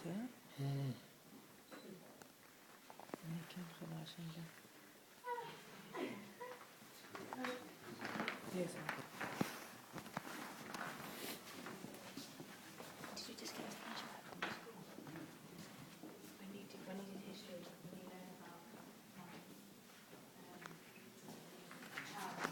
hè? En ik heb gelaten zeggen. Yes. Did you just get a flashback from school? When you did history, when you learned about Charles,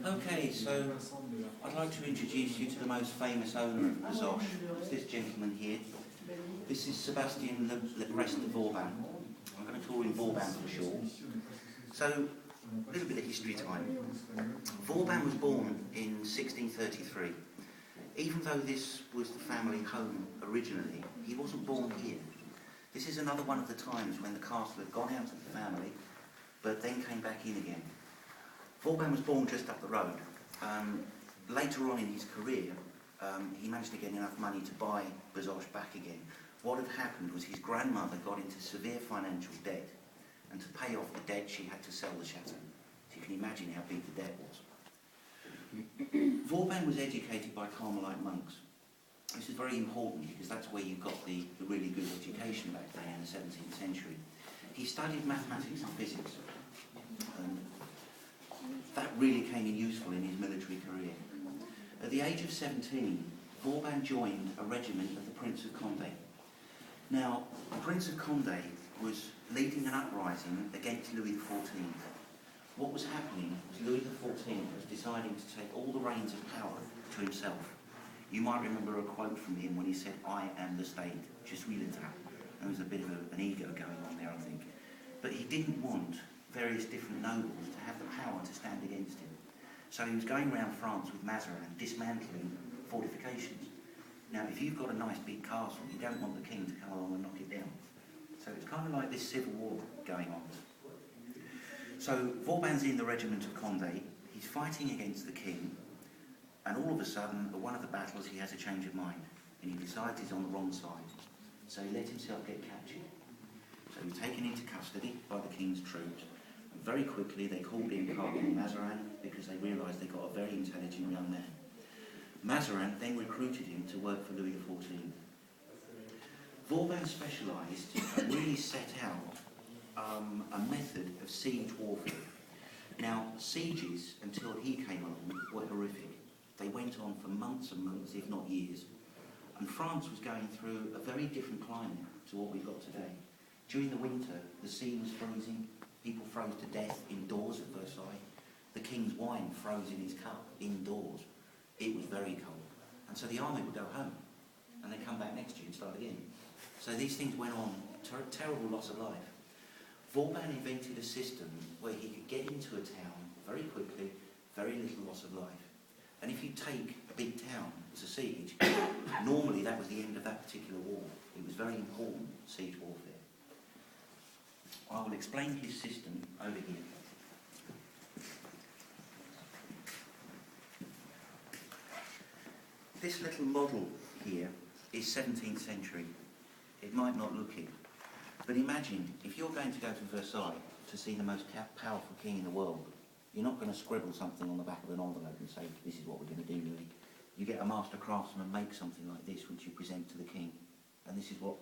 Okay, so I'd like to introduce you to the most famous owner of Bezosch. It's this gentleman here. This is Sebastian Leprest de Vauban. I'm going to call him Vauban for short. So, a little bit of history time. Vauban was born in 1633. Even though this was the family home originally, he wasn't born here. This is another one of the times when the castle had gone out of the family, but then came back in again. Vauban was born just up the road. Later on in his career, he managed to get enough money to buy Bezosch back again. What had happened was his grandmother got into severe financial debt, and to pay off the debt she had to sell the chateau. So you can imagine how big the debt was. Vauban was educated by Carmelite monks. This is very important because that's where you got the really good education back then in the 17th century. He studied mathematics and physics, and that really came in useful in his military career. At the age of 17, Vauban joined a regiment of the Prince of Condé. Now, the Prince of Condé was leading an uprising against Louis XIV. What was happening was Louis XIV was deciding to take all the reins of power to himself. You might remember a quote from him when he said, "I am the state, je suis l'État." There was a bit of an ego going on there, I think. But he didn't want various different nobles to have the power to stand against him. So he was going around France with Mazarin, dismantling fortifications. Now, if you've got a nice big castle, you don't want the king to come along and knock it down. So it's kind of like this civil war going on. So Vauban's in the regiment of Condé, he's fighting against the king, and all of a sudden, at one of the battles, he has a change of mind, and he decides he's on the wrong side. So he let himself get captured. So he was taken into custody by the king's troops. Very quickly, they called in Cardinal Mazarin because they realised they got a very intelligent young man. Mazarin then recruited him to work for Louis XIV. Vauban specialised and really set out a method of siege warfare. Now, sieges, until he came along, were horrific. They went on for months and months, if not years. And France was going through a very different climate to what we've got today. During the winter, the sea was freezing. People froze to death indoors at Versailles. The king's wine froze in his cup indoors. It was very cold. And so the army would go home and they'd come back next year and start again. So these things went on, terrible loss of life. Vauban invented a system where he could get into a town very quickly, very little loss of life. And if you take a big town as a siege, normally that was the end of that particular war. It was very important, siege warfare. I will explain his system over here. This little model here is 17th century. It might not look it, but imagine if you're going to go to Versailles to see the most powerful king in the world, you're not going to scribble something on the back of an envelope and say, this is what we're going to do, Louis. You get a master craftsman and make something like this which you present to the king, and this is what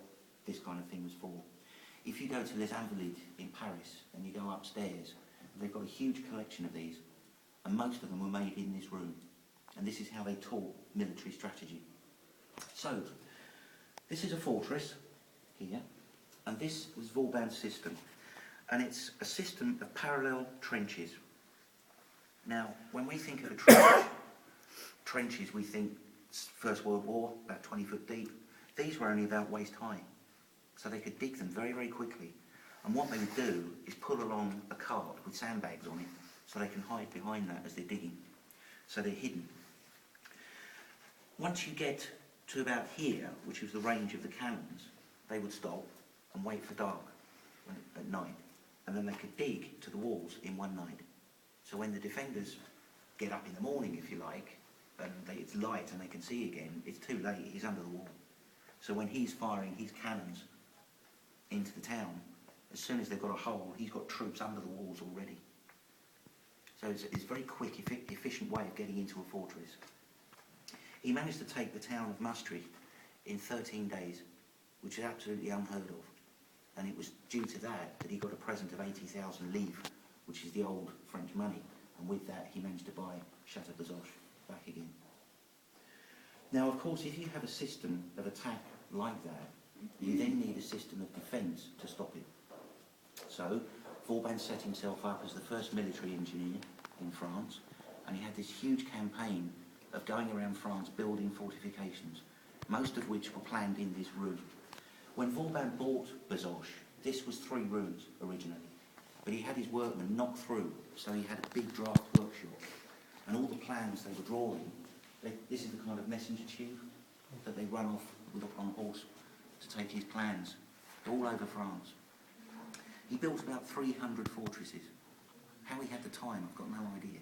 this kind of thing was for. If you go to Les Invalides in Paris and you go upstairs, they've got a huge collection of these, and most of them were made in this room, and this is how they taught military strategy. So, this is a fortress here, and this was Vauban's system, and it's a system of parallel trenches. Now, when we think of a trench, trenches, we think First World War, about 20 foot deep. These were only about waist high, so they could dig them very, very quickly. And what they would do is pull along a cart with sandbags on it, so they can hide behind that as they're digging. So they're hidden. Once you get to about here, which was the range of the cannons, they would stop and wait for dark at night, and then they could dig to the walls in one night. So when the defenders get up in the morning, if you like, and it's light and they can see again, it's too late, he's under the wall. So when he's firing his cannons into the town, as soon as they've got a hole, he's got troops under the walls already. So it's a very quick, efficient way of getting into a fortress. He managed to take the town of Maastricht in 13 days, which is absolutely unheard of. And it was due to that he got a present of 80,000 livres, which is the old French money. And with that, he managed to buy Chateau Bazoches back again. Now, of course, if you have a system of attack like that, you then need a system of defence to stop it. So, Vauban set himself up as the first military engineer in France, and he had this huge campaign of going around France building fortifications, most of which were planned in this room. When Vauban bought Bazoches, this was 3 rooms originally, but he had his workmen knock through, so he had a big draft workshop, and all the plans they were drawing, this is the kind of messenger tube that they run off on a horse to take his plans all over France. He built about 300 fortresses. How he had the time, I've got no idea.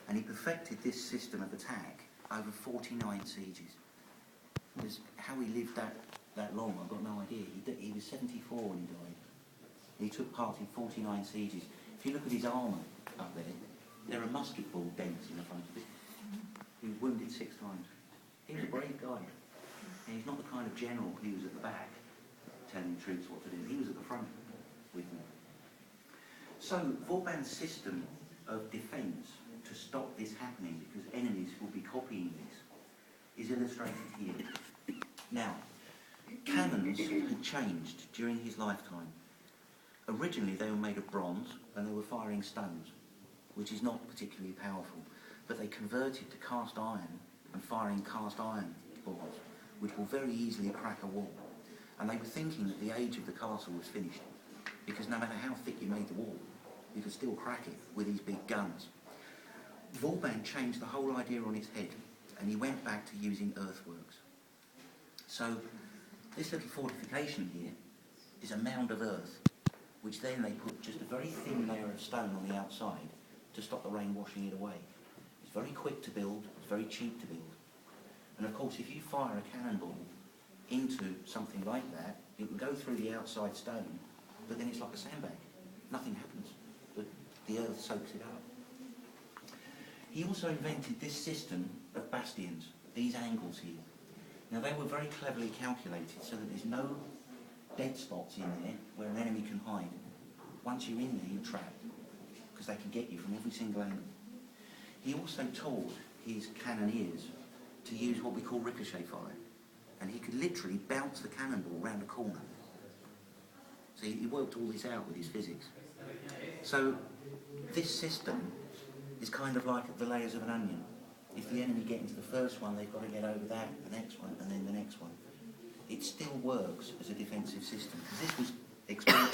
And he perfected this system of attack over 49 sieges. Because how he lived that long, I've got no idea. He was 74 when he died. He took part in 49 sieges. If you look at his armour up there are musket ball dents in the front of it. He was wounded 6 times. He was a brave guy. And he's not the kind of general who was at the back telling the troops what to do. He was at the front with them. So Vauban's system of defence to stop this happening, because enemies will be copying this, is illustrated here. Now, cannons had changed during his lifetime. Originally they were made of bronze and they were firing stones, which is not particularly powerful, but they converted to cast iron and firing cast iron balls, which will very easily crack a wall. And they were thinking that the age of the castle was finished, because no matter how thick you made the wall, you could still crack it with these big guns. Vauban changed the whole idea on its head, and he went back to using earthworks. So this little fortification here is a mound of earth, which then they put just a very thin layer of stone on the outside to stop the rain washing it away. It's very quick to build, it's very cheap to build. And of course, if you fire a cannonball into something like that, it will go through the outside stone, but then it's like a sandbag. Nothing happens. The earth soaks it up. He also invented this system of bastions, these angles here. Now they were very cleverly calculated so that there's no dead spots in there where an enemy can hide. Once you're in there, you're trapped, because they can get you from every single angle. He also taught his cannoneers to use what we call ricochet fire, and he could literally bounce the cannonball round a corner. So he worked all this out with his physics. So this system is kind of like the layers of an onion. If the enemy get into the first one, they've got to get over that, the next one, and then the next one. It still works as a defensive system, because this was experienced